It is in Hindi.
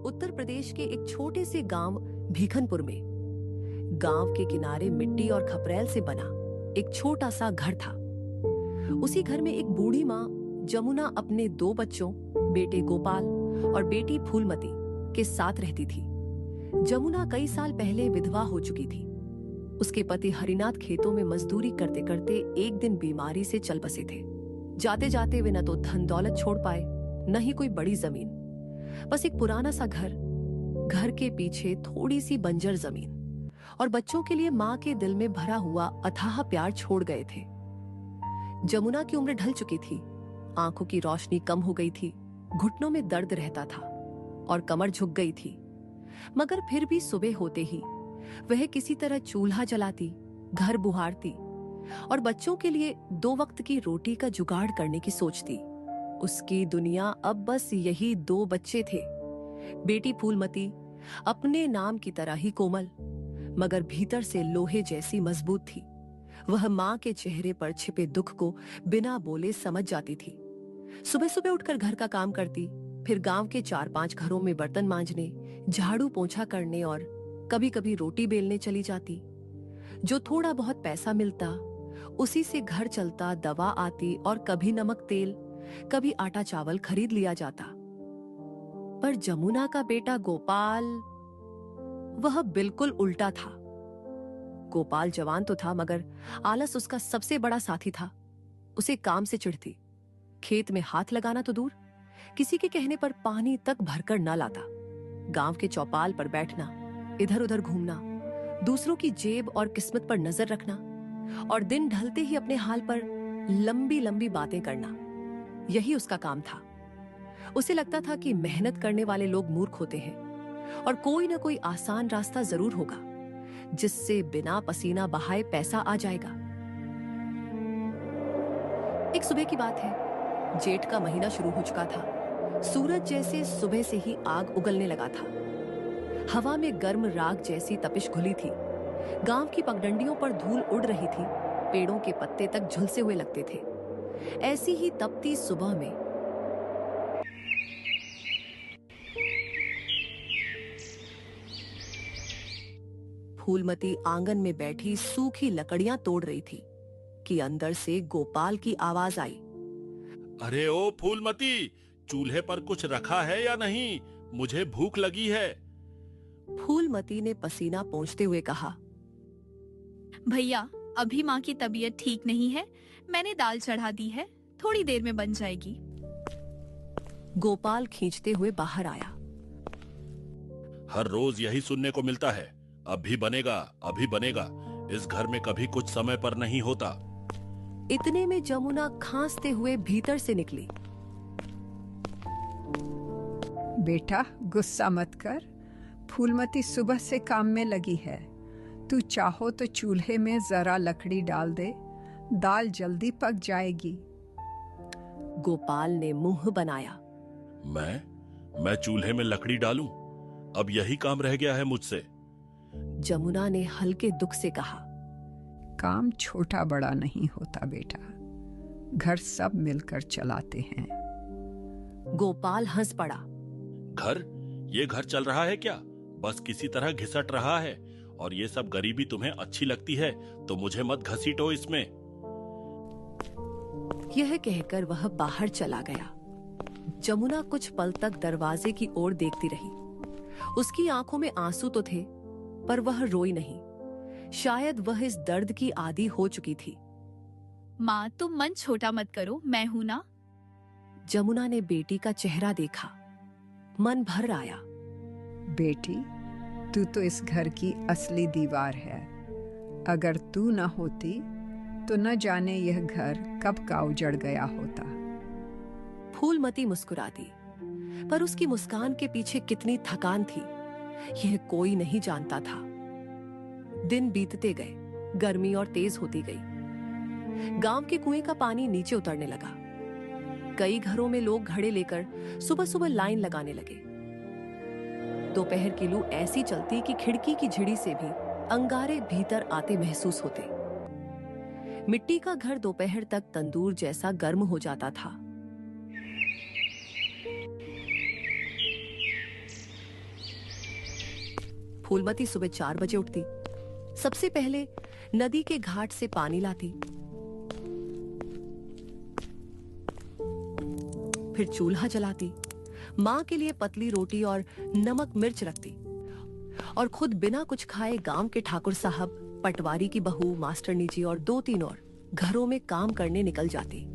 उत्तर प्रदेश के एक छोटे से गांव भीखनपुर में। गांव के किनारे मिट्टी और खपरेल से बना एक छोटा सा घर था। उसी घर में एक बूढ़ी माँ जमुना अपने 2 बच्चों, बेटे गोपाल और बेटी फूलमती के साथ रहती थी। जमुना कई साल पहले विधवा हो चुकी थी। उसके पति हरिनाथ खेतों में मजदूरी करते करते एक दिन बीमारी से चल बसे थे। जाते जाते वे न तो धन दौलत छोड़ पाए, न ही कोई बड़ी जमीन, बस एक पुराना सा घर के पीछे थोड़ी सी बंजर जमीन और बच्चों के लिए मां के दिल में भरा हुआ अथाह प्यार छोड़ गए थे। जमुना की उम्र ढल चुकी थी, आंखों की रोशनी कम हो गई थी, घुटनों में दर्द रहता था और कमर झुक गई थी। मगर फिर भी सुबह होते ही वह किसी तरह चूल्हा जलाती, घर बुहारती और बच्चों के लिए 2 वक्त की रोटी का जुगाड़ करने की सोचती। उसकी दुनिया अब बस यही 2 बच्चे थे। बेटी फूलमती अपने नाम की तरह ही कोमल, मगर भीतर से लोहे जैसी मजबूत थी। वह मां के चेहरे पर छिपे दुख को बिना बोले समझ जाती थी। सुबह सुबह उठकर घर का काम करती, फिर गांव के 4-5 घरों में बर्तन मांजने, झाड़ू पोंछा करने और कभी कभी रोटी बेलने चली जाती। जो थोड़ा बहुत पैसा मिलता उसी से घर चलता, दवा आती और कभी नमक तेल, कभी आटा चावल खरीद लिया जाता। पर जमुना का बेटा गोपाल, वह बिल्कुल उल्टा था। गोपाल जवान तो था, मगर आलस उसका सबसे बड़ा साथी था। उसे काम से चिढ़ती, खेत में हाथ लगाना तो दूर, किसी के कहने पर पानी तक भरकर न लाता। गांव के चौपाल पर बैठना, इधर उधर घूमना, दूसरों की जेब और किस्मत पर नजर रखना और दिन ढलते ही अपने हाल पर लंबी लंबी बातें करना, यही उसका काम था। उसे लगता था कि मेहनत करने वाले लोग मूर्ख होते हैं और कोई ना कोई आसान रास्ता जरूर होगा जिससे बिना पसीना बहाए पैसा आ जाएगा। एक सुबह की बात है। जेठ का महीना शुरू हो चुका था। सूरज जैसे सुबह से ही आग उगलने लगा था। हवा में गर्म राख जैसी तपिश घुली थी। गांव की पगडंडियों पर धूल उड़ रही थी, पेड़ों के पत्ते तक झुलसे हुए लगते थे। ऐसी ही तपती सुबह में फूलमती आंगन में बैठी सूखी लकड़ियां तोड़ रही थी कि अंदर से गोपाल की आवाज आई। अरे ओ फूलमती, चूल्हे पर कुछ रखा है या नहीं? मुझे भूख लगी है। फूलमती ने पसीना पोंछते हुए कहा, भैया, अभी माँ की तबीयत ठीक नहीं है। मैंने दाल चढ़ा दी है, थोड़ी देर में बन जाएगी। गोपाल खींचते हुए बाहर आया। हर रोज यही सुनने को मिलता है, अभी बनेगा, अभी बनेगा। इस घर में कभी कुछ समय पर नहीं होता। इतने में जमुना खांसते हुए भीतर से निकली। बेटा, गुस्सा मत कर। फूलमती सुबह से काम में लगी है। तू चाहो तो चूल्हे में जरा लकड़ी डाल दे, दाल जल्दी पक जाएगी। गोपाल ने मुंह बनाया। मैं चूल्हे में लकड़ी डालूं? अब यही काम रह गया है मुझसे। जमुना ने हल्के दुख से कहा, काम छोटा बड़ा नहीं होता बेटा, घर सब मिलकर चलाते हैं। गोपाल हंस पड़ा। घर? ये घर चल रहा है क्या? बस किसी तरह घिसट रहा है। और ये सब गरीबी तुम्हें अच्छी लगती है तो मुझे मत घसीटो इसमें। यह कहकर वह बाहर चला गया। जमुना कुछ पल तक दरवाजे की ओर देखती रही। उसकी आंखों में आंसू तो थे, पर वह रोई नहीं। शायद वह इस दर्द की आदी हो चुकी थी। माँ, तुम मन छोटा मत करो, मैं हूं ना। जमुना ने बेटी का चेहरा देखा, मन भर आया। बेटी, तू तो इस घर की असली दीवार है। अगर तू न होती तो न जाने यह घर कब का उजड़ गया होता। फूलमती मुस्कुराती, पर उसकी मुस्कान के पीछे कितनी थकान थी यह कोई नहीं जानता था। दिन बीतते गए, गर्मी और तेज होती गई। गांव के कुएं का पानी नीचे उतरने लगा। कई घरों में लोग घड़े लेकर सुबह सुबह लाइन लगाने लगे। दोपहर की लू ऐसी चलती कि खिड़की की झिड़ी से भी अंगारे भीतर आते महसूस होते। मिट्टी का घर दोपहर तक तंदूर जैसा गर्म हो जाता था। फूलमती सुबह 4 बजे उठती। सबसे पहले नदी के घाट से पानी लाती, फिर चूल्हा जलाती, माँ के लिए पतली रोटी और नमक मिर्च रखती और खुद बिना कुछ खाए गांव के ठाकुर साहब, पटवारी की बहू, मास्टरनी जी और 2-3 और घरों में काम करने निकल जाती।